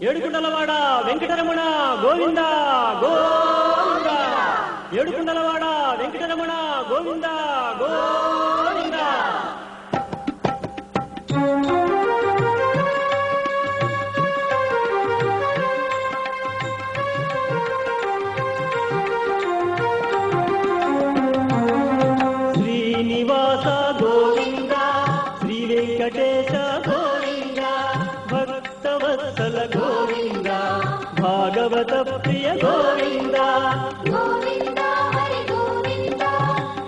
ఏడుకుండలవాడ వెంకటరమణ గోవింద గోవింద. ఏడుకుండలవాడ వెంకటరమణ గోవింద గోవింద. శ్రీనివాస గోవింద, శ్రీ వెంకటేశ గోవింద, భక్తవత్సల గోవింద, భాగవత ప్రియ గోవింద. గోవింద హరి గోవింద,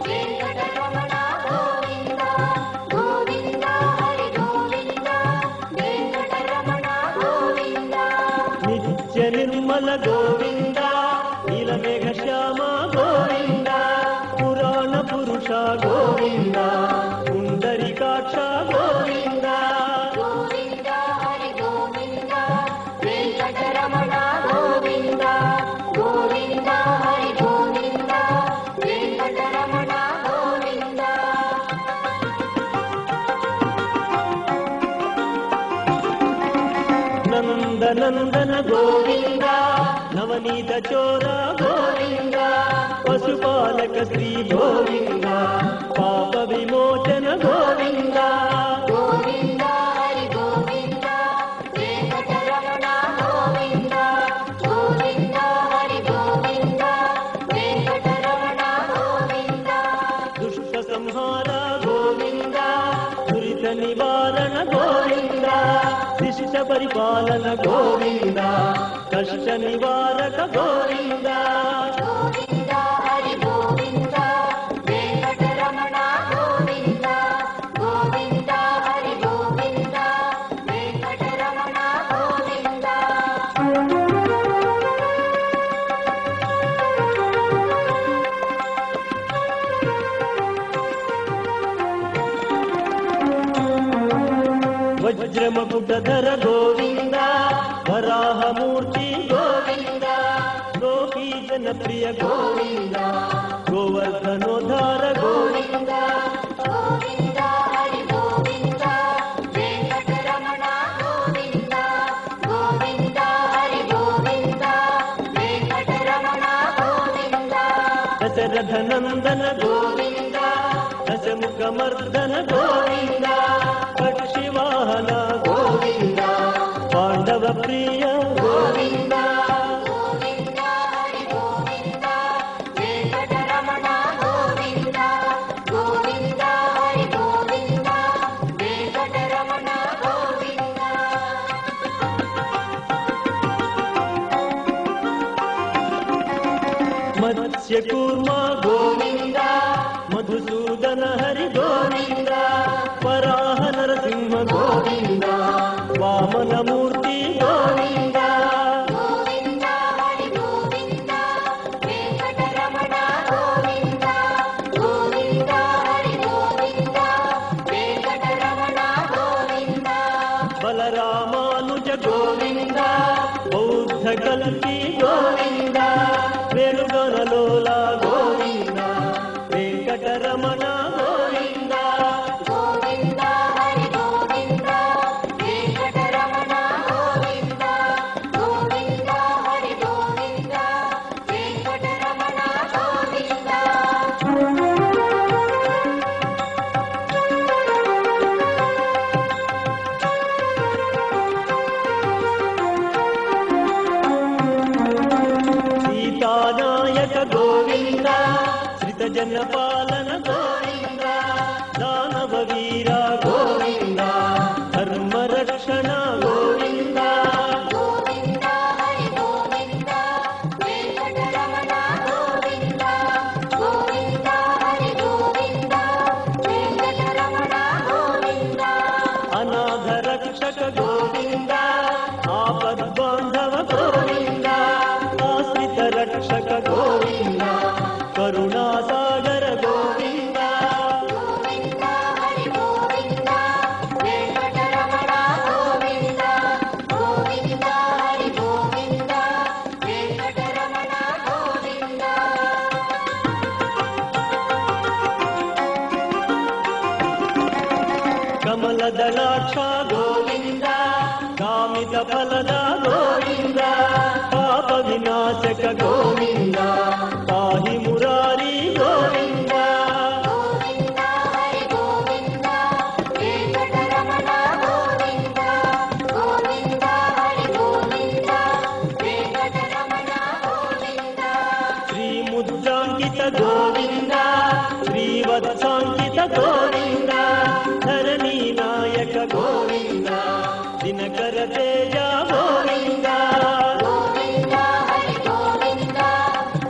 వెంకటరమణ గోవింద. గోవింద హరి గోవింద, వెంకటరమణ గోవింద. నిత్య నిర్మల గోవింద, నీలమేఘ శ్యామ గోవింద, పురాణ పురుష గోవింద, పుండరీకాక్ష గోవింద. గోవింద హరి గోవింద, వెంకటరమణ గోవింద. గోవింద హరి గోవింద, వెంకటరమణ గోవింద. నందనందన గోవింద, నవనీత చోర గోవింద, పశుపాలక శ్రీ గోవింద, పాప విమోచన గోవింద. గోవింద హరి గోవింద, వెంకటరమణ గోవింద. గోవింద హరి గోవింద, వెంకటరమణ గోవింద. దుష్ట సంహార గోవింద, దురిత నివారణ గోవింద, శిష్ట పరిపాలన గోవింద, కష్ట నివారక గోవింద. గోవింద హరి గోవింద, వెంకటరమణ గోవింద. గోవింద హరి గోవింద, వెంకటరమణ గోవింద. వజ్రమకుటధర గోవింద, వరాహమూర్తి గోవింద, గోపీ జనప్రియ గోవింద, గోవర్ధనోద్ధార గోవింద. గోవింద హరి గోవింద, వెంకటరమణ గోవింద. గోవింద హరి గోవింద, వెంకటరమణ గోవింద. దశరథ నందన గోవింద, దశముఖమర్దన గోవింద, పక్షివాహన గోవింద, పాండవ ప్రియ గోవింద. గోవింద హరి గోవింద, వెంకటరమణ గోవింద. గోవింద హరి గోవింద, వెంకటరమణ గోవింద. మత్స్యకూర్మ గోవింద, మధుసూదన హరి గోవింద, వరాహ నరసింహ గోవింద, వామనమూర్తి గోవింద. గోవింద హరి గోవింద, వెంకటరమణ గోవింద. గోవింద హరి గోవింద, వెంకటరమణ గోవింద. బలరామానుజ గోవింద, బౌద్ధ కల్పి గోవింద, వేణుగణలోల గోవింద, వెంకటరమణ గోవింద. గోవింద హరి గోవింద, వెంకటరమణ గోవింద. గోవింద హరి గోవింద, వెంకటరమణ గోవింద. సీతానాయక గోవింద, శ్రిత జనపాలన గోవింద, దానవ వీర గోవింద, ధర్మ రక్షణ గోవింద. గోవింద హరి గోవింద, వెంకటరమణ గోవింద. గోవింద హరి గోవింద, వెంకటరమణ గోవింద. అనాథ రక్షక గోవింద, ఆపద్బాంధవ గోవింద, ఆశ్రిత రక్షక గోవింద, కరుణాసాగర గోవింద. గోవింద హరి గోవింద, వెంకటరమణ గోవింద. గోవింద హరి గోవింద, వెంకటరమణ గోవింద. కమలదళాక్ష గోవింద, కామిత ಫಲದ ಗೋವಿಂದ ಪಾಪ ವಿನಾಶಕ ಗೋವಿಂದ ಪಾಹಿ ಮುರಾರಿ ಗೋವಿಂದ ಗೋವಿಂದ ಹರಿ ಗೋವಿಂದ ವೆಂಕಟರಮಣ ಗೋವಿಂದ ಗೋವಿಂದ ಹರಿ ಗೋವಿಂದ ವೆಂಕಟರಮಣ ಗೋವಿಂದ ಶ್ರೀ ಮುದ್ರಾಂಕಿತ ಗೋವಿಂದ ಶ್ರೀವತ್ಸಾಂಕಿತ ಗೋವಿಂದ ಧರಣಿ ನಾಯಕ ಗೋವಿಂದ ದಿನಕರ ತೇಜ ಗೋವಿಂದ ಗೋವಿಂದ ಹರಿ ಗೋವಿಂದ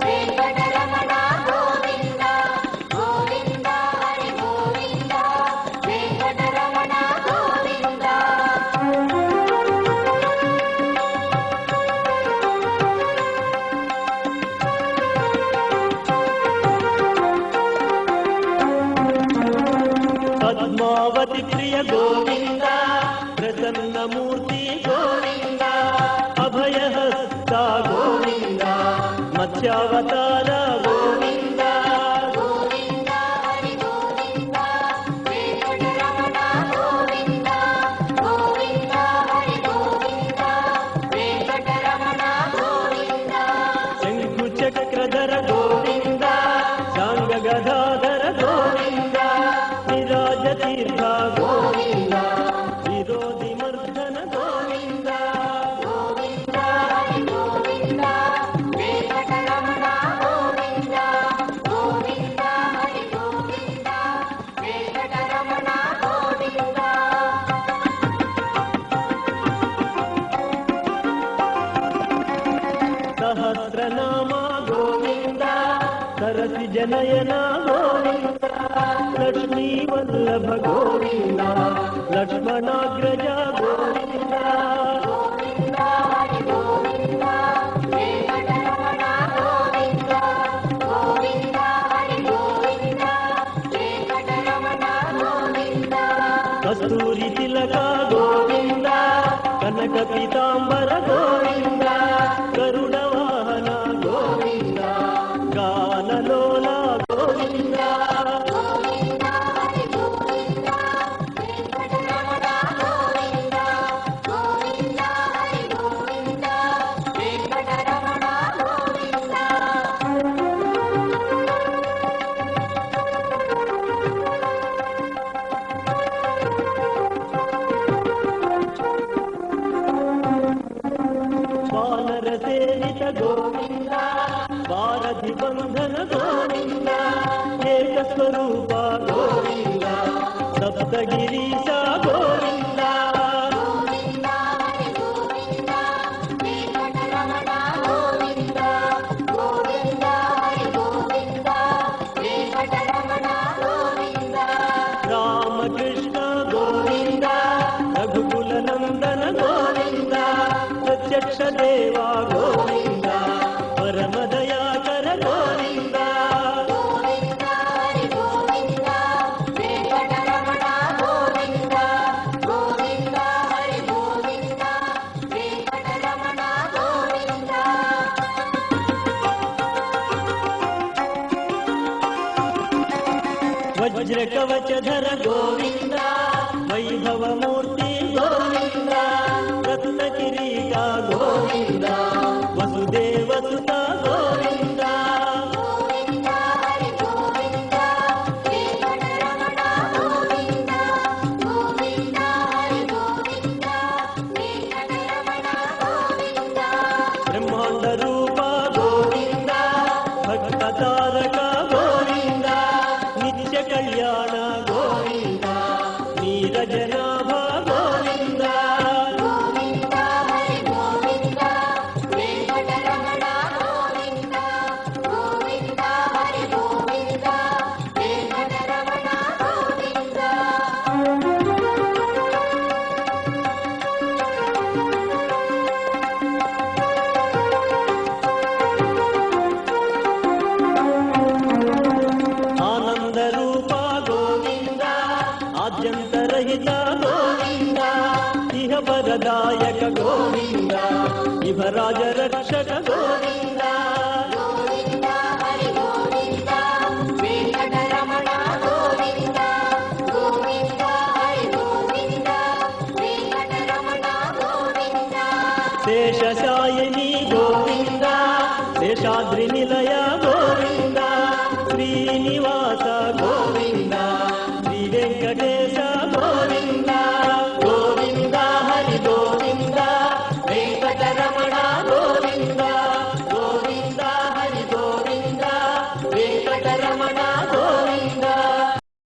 ವೆಂಕಟರಮಣ ಗೋವಿಂದ ಗೋವಿಂದ ಹರಿ ಗೋವಿಂದ ವೆಂಕಟರಮಣ ಗೋವಿಂದ ಪದ್ಮಾವತಿ ಪ್ರಿಯ ಗೋವಿಂದ ಪ್ರಸನ್ನ ಮೂರ್ತಿ ಗೋವಿಂದ ಅಭಯಹಸ್ತ ಗೋವಿಂದ ಮತ್ಸ್ಯಾವತಾರ ಗೋವಿಂದ ಗೋವಿಂದ ಹರಿ ಗೋವಿಂದ ವೆಂಕಟರಮಣ ಗೋವಿಂದ ಗೋವಿಂದ ಹರಿ ಗೋವಿಂದ ವೆಂಕಟರಮಣ ಗೋವಿಂದ ಶಂಕು ಚಕ್ರಧರ ಗೋವಿಂದ ಶಾಂಗ ಗದಾಧರ ಗೋವಿಂದ ವಿರಾಜ ತೀರ್ಥ ಗೋವಿಂದ ವಿರೋಧಿ ಮರ್ದನ ಗೋವಿಂದ ಗೋವಿಂದ ಹರಿ ಗೋವಿಂದ ವೆಂಕಟರಮಣ ಗೋವಿಂದ ಗೋವಿಂದ ಹರಿ ಗೋವಿಂದ ವೆಂಕಟರಮಣ ಗೋವಿಂದ ಸಹಸ್ರನಾಮ ಗೋವಿಂದ ಸರಸಿ ಜನಯನ ಗೋವಿಂದ ಲಕ್ಷ್ಮೀ ವಲ್ಲಭ ಗೋವಿಂದ ಲಕ್ಷ್ಮಣಾಗ್ರಜ ಗೋವಿಂದ ಗೋವಿಂದ ಹರಿ ಗೋವಿಂದ ವೆಂಕಟರಮಣ ಗೋವಿಂದ ಗೋವಿಂದ ಹರಿ ಗೋವಿಂದ ವೆಂಕಟರಮಣ ಗೋವಿಂದ ಕಸ್ತೂರಿ ತಿಲಕ ಗೋವಿಂದ ಕನಕ ಪೀತಾಂಬರ ಗೋವಿಂದ ಗರುಡ ವಾಹನ ಗೋವಿಂದ ಗಾನಲೋಲ ಗೋವಿಂದ ಗೋವಿಂದ ಹರಿ ಗೋವಿಂದ ವೆಂಕಟರಮಣ ಗೋವಿಂದ ಗೋವಿಂದ ಹರಿ ಗೋವಿಂದ ವೆಂಕಟರಮಣ ಗೋವಿಂದ ವಾನರ ಸೇರಿತ ಗೋವಿಂದ ಭಾರತಿ ಬಂಧನ ಗೋವಿಂದ ಏಕ ಸ್ವರೂಪ ಗೋವಿಂದ ಸಪ್ತಗಿರೀಶ ಗೋವಿಂದ ಗೋವಿಂದ ಹರಿ ಗೋವಿಂದ ವೆಂಕಟರಮಣ ಗೋವಿಂದ ಗೋವಿಂದ ಹರಿ ಗೋವಿಂದ ವೆಂಕಟರಮಣ ಗೋವಿಂದ ರಾಮಕೃಷ್ಣ ಗೋವಿಂದ ರಘುಕುಲ ನಂದನ ಗೋವಿಂದ ಪ್ರತ್ಯಕ್ಷ ದೇವ ಗೋವಿಂದ ಪರಮ ದಯಾಕರ ಗೋವಿಂದ ಗೋವಿಂದ ಹರಿ ಗೋವಿಂದ ವೆಂಕಟರಮಣ ಗೋವಿಂದ ಗೋವಿಂದ ಹರಿ ಗೋವಿಂದ ವೆಂಕಟರಮಣ ಗೋವಿಂದ ವಜ್ರ ಕವಚಧರ ಗೋವಿಂದ ವೈಭವ ಮೂರ್ತಿ ಗೋವಿಂದ ರತ್ನ ಕಿರೀಟ ಗೋವಿಂದ ವಸುದೇವ ಸುತ ಗೋವಿಂದ ಗೋವಿಂದ ಹರಿ ಗೋವಿಂದ ವೆಂಕಟರಮಣ ಗೋವಿಂದ ಗೋವಿಂದ ಹರಿ ಗೋವಿಂದ ವೆಂಕಟರಮಣ ಗೋವಿಂದ ಬ್ರಹ್ಮಾಂಡ ರೂಪ ಗೋವಿಂದ ಭಕ್ತ ತಾರಕ ಗೋವಿಂದ ನಿತ್ಯ ಕಲ್ಯಾಣ ಗೋವಿಂದ ನೀರಜನಾಭ ಗೋವಿಂದ ಗೋವಿಂದ ಹರಿ ಗೋವಿಂದ ವೆಂಕಟರಮಣ ಗೋವಿಂದ ಗೋವಿಂದ ಹರಿ ಗೋವಿಂದ ವೆಂಕಟರಮಣ ಗೋವಿಂದ ಆನಂದ ರೂಪ ಗೋವಿಂದ ಆದ್ಯಂತರಹಿತ ಗೋವಿಂದ ಇಹ ವರದಾಯಕ ಗೋವಿಂದ ಇಹರಾಜ ರಕ್ಷಕ ಗೋವಿಂದ ಗೋವಿಂದ ಹರಿ ಗೋವಿಂದ ವೆಂಕಟರಮಣ ಗೋವಿಂದ ಗೋವಿಂದ ಹರಿ ಗೋವಿಂದ ವೆಂಕಟರಮಣ ಗೋವಿಂದ శేషశాయిని